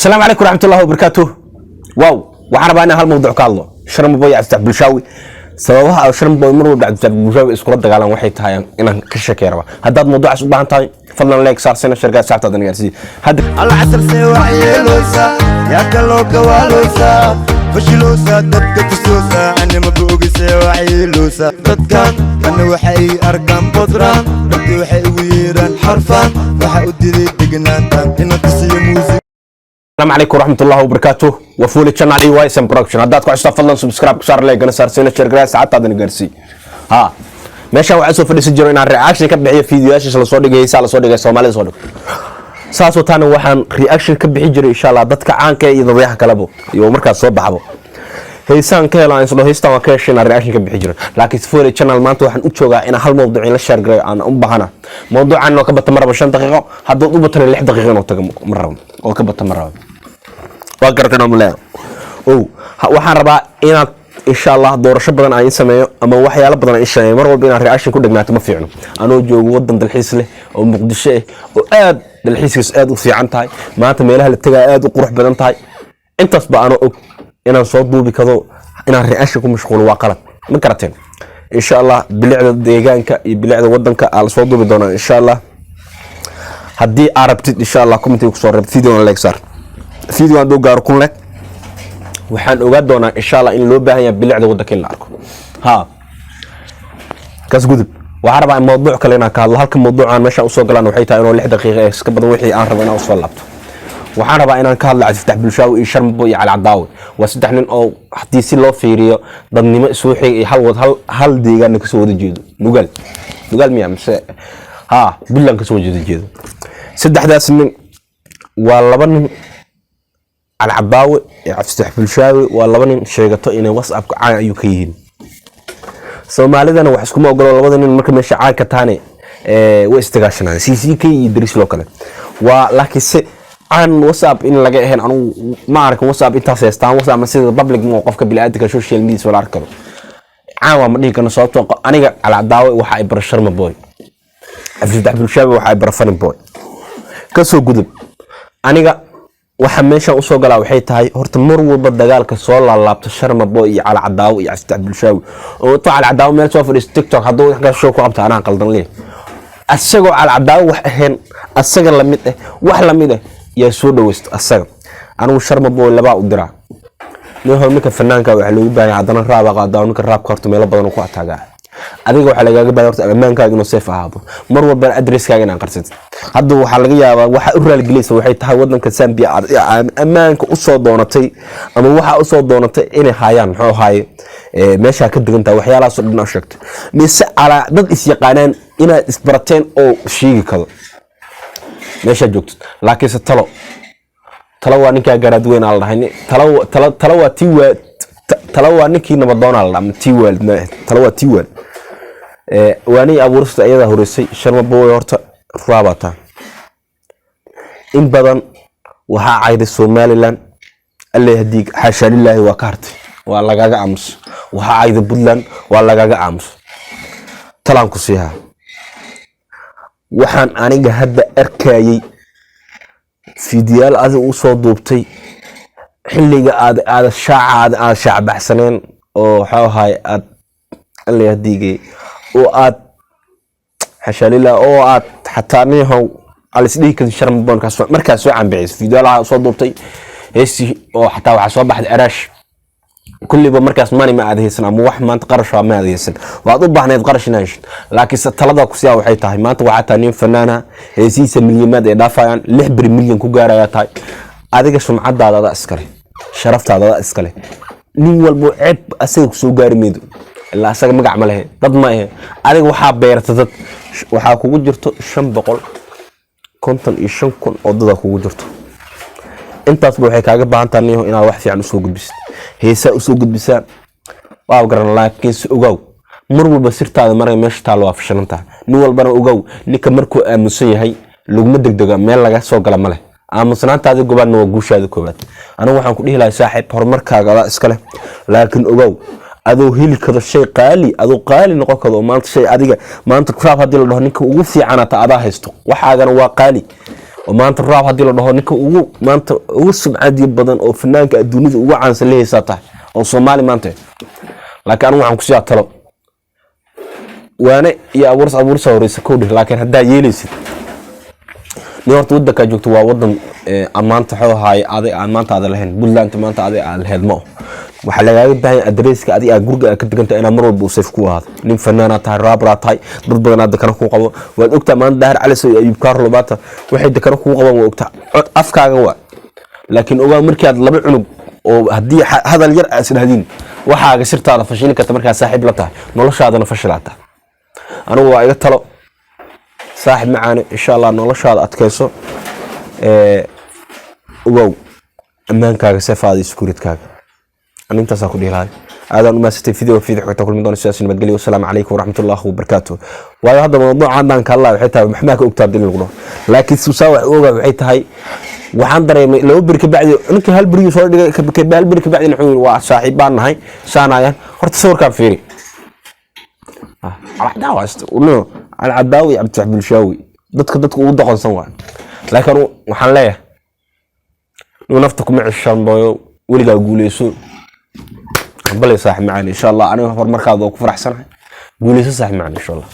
السلام عليكم ورحمة الله وبركاته. واو waxaan rabaa inaan hal mawduuc ka hadlo. Sharma Boy Cabdi Bulshaawi sababaha ay Sharma Boy mar walba Cabdi Bulshaawi isku dagaalan waxay tahay inaan ka sheekeeyo. Haddaad mawduucaas u baahan tahay fadlan like saarsan shirkad saacada gaarsiin. Hadda العسل سوى عيلوسا يا كلوكا والوسا فشلوسا دبك تسوسا أنا مبوق سوى عيلوسا دكان أنا وحي أرقام بطران بدي وحي ويران حرفان وحي أدري دقناتا إنو تسي موسيقى. السلام عليكم ورحمة الله وبركاته. وفول channel EYSM Production. هداك عشان فضلا سبسكرايب كسر لايك أنا صار سنة شركة ساعات هذا نجارسي. ها ماشي وعسو في السجن أنا رياكشن كبحي فيديوهات على صوتي جاي سال صوتي جاي سومالي صوتي. ساسو تاني وحن رياكشن كبحي جري إن شاء الله ضدك عن كي يضيعها كلامه يوم مركز صوب بحبه. هيسان كلا إنسان هيستا وكاشين رياكشن كبحي جري. لكن فول channel ما أنتوا وحن أتشوجا إن هالموضوعين للشركة أنا بهنا. موضوع عنه كبت مرة بشان دقيقة هذا ضبطنا اللي 1 دقيقة نقطة مرة أو كبت مرة. وقرتنا ملاه waxaan rabaa inaad insha Allah doorasho badan ay sameeyo ama waxyaalo badan ay sameeyo mar walba inaan reaction ku dhagnaato ma fiicno anoo joogo wadan dalxiis leh oo Muqdisho ah oo aad dalxiiskiis aad u fiican tahay maanta meelaha la tagaa aad u qurux badan tahay intaas ba aan og inaan soo duubi kado inaan reaction ku mashquulo waa qalad ma karateen insha Allah bilicda deegaanka iyo bilicda wadanka aan soo duubi doonaa insha Allah haddii arabtid insha Allah comment ku soo reeb video like sar video aan doo gaar ku leh waxaan ogaa doonaa insha Allah in loo baahan yahay bilicda wadanka in la arko ha kaas gudub waxaan rabaa mawduuc kale inaan ka hadlo halka mawduucaan meesha u soo galaan waxay tahay inuu 6 daqiiqo iska badan wixii aan rabo inaan u soo laabto waxaan rabaa inaan ka hadlo Cabdi Bulshaawi iyo Sharma Boy iyo Cali Cadaawi waa saddex nin oo hadii si loo fiiriyo dadnimo isoo xig iyo hal deegaan ka soo wada jeedo nugal miyaa mise ha bilan ka soo wada jeedo saddexdaas nin waa laba nin على عباوي عبد البلشاوي والله بني شيغتو إنه واتساب عaan ayuu ka yihiin Soomaalidana wax isku ma ogolo labada nin marka meesha caan ka taane way istigaashanaan CCK iyo Idris loo kale waa laakiin si aan WhatsApp in laga ahayn anu ma arkin WhatsApp intaas heestaan WhatsApp sida public mo qofka bilaadanka social media wala arkado caan waa ma dhihi kana sababtoo aniga Cali Cadaawi waxa ay bar Sharma Boy Cabdi Bulshaawi waxa ay bar Sharma Boy ka soo gudub aniga waxa meesha u soo galaa waxay tahay horta mar walba dagaalka soo laabto Sharma Boy iyo Cali Cadaawi iyo Cabdi Bulshaawi oo Cali Cadaawi meel soo fadhiyo TikTok haduu wax ka soo ku qabta anaa qaldan leeyahay asagoo Cali Cadaawi wax ahayn asaga la mid ah wax la mid ah yaa soo dhaweysto asaga anigu Sharma Boy laba u diraa ninka fanaanka waxa lagu baahan hadana raaba qaadaan ninka raabka horta meel badan ku ataaga adiga waxa lagaga baahan horta amaankaaga inuu safe ahaado mar walba addresskaaga inaan qarsid hadda waxa laga yaabaa waxa u raal gelaysa waxay tahay wadanka Zambia amaanka u soo doonatay ama waxa u soo doonatay inay hayaan muxuu haaye meesha ka diganta waxyaalaha soo dhinaa sheegtay mise ala dad is yaqaanaan inaad isbarateen oo sheegi karo meesha joogto laakiin talo waa ninka garaad weyn aan lahayn talo waa tiwa talo waa ninkii nabadoon aan lahayn tiwa talo waa tiwa waani abuursta ayada horeysay Sharma Boy horta raabata in badan waxa cayday Somaliland alle hadii xasha lillahi wa kaartay waa lagaga aamus waxa cayday Puntland waa lagaga aamus talaan ku siiha waxaan aniga hadda arkayay fiidiyaal aad u soo duubtay xilliga aad shaac baxsaneen oo waxa ahay aad alle hadii oo aad xashaalila oo aad xataa nihow alisdii ka Sharma Boy markaas soo canbixis fiidiyaalaha soo duubtay heesi oo xataa waxa soo baxday araash kulliba markaas maani ma aadaysan ama wax maanta qarash ma aadaysan waad u baahneed qarash inaash laakiin talada ku siyaa waxay tahay maanta waxa taa nin fanaana heesiisa milyan ee dhaafayaan 6 milyan ku gaaraya tahay adiga sumcadaada iskale sharaftaada iskale nin walbo cib asaga ku soo gaari meedo ilaa asaga magac ma lahayn dad ma aha adiga waxa beertay dad waxa kugu jirto 555 kun oo dad kugu jirto intaas waxay kaaga baahan tahay inaad wax fiican u soo gudbisid heesa u soo gudbisaan waa garan laakiin si ogow mar walba sirtaada maray meesha taal waa fashilanta nin walbana ogow ninka markuu aamusan yahay laguma degdega meel laga soo gala male aamusnaantaada gobaadna waa guushaada koobaad anigu waxaan ku dhihi lahaa saaxiib horumarkaaga iska leh laakiin ogow adoo heli karo shay qaali noqon karo maanta shay adiga maanta craft hadii la dhaho ninka ugu fiican ta adaa haysto waxaagana waa qaali ومانت الراب هدي لو دهو نينكا ugu maanta ugu sumcad badan oo fanaanka adduunida ugu caansan leeysa tahay oo Soomaali maanta laakiin anigu waxaan ku sii talo waana iyo abuursa horeysa koodhi laakiin hadaa yeelaysid ni horta wadanka joogto waa wadan amaanta xoohaay aday amaanta aad lahayn Puntland maanta aday aan lahayn ma waxa lagaaga baahan adresska adiga guriga ka diganta inaad mar walba u safe ku ahaado nin fanaana tahay raabra tahay dad badan aad kana ku qabo waad ogtaa maan daahir cali soo ayub kaarlo baata waxay dakana ku qaban waa ogtaa afkaaga waa laakiin ogaa markii aad laba cunug oo hadii hadal yar aad isdhahdin waxaaga sirtaada fashilin karta markaa saaxiib la tahay noloshaadana fashilata anigu waa iga talo saaxiib macaani insha Allah noloshaada adkayso ogow amaankaaga safaadi iskuuridkaaga أنا أنت سأقول لي هاي هذا ما ستي فيديو حتى من دون السياسة نبتقلي والسلام عليكم ورحمة الله وبركاته وهذا موضوع عندنا كالله حتى محماك أكتاب دين الغلو لكن سوساوي أوغا وحيت هاي وحندر لو برك بعد أنك هالبري صار كبال برك بعد نحول وصاحبان هاي سانايا هرت صور كافيري على عداوة ولو على عداوي عبد الفتاح بالشاوي ضدك ودق صوان لكن وحنلايه لو نفتكم مع الشامبو ولقى قوليسو بلي صاحب معنا ان شاء الله انا هور markaad oo ku faraxsanahay guulayso صاحب معنا ان شاء الله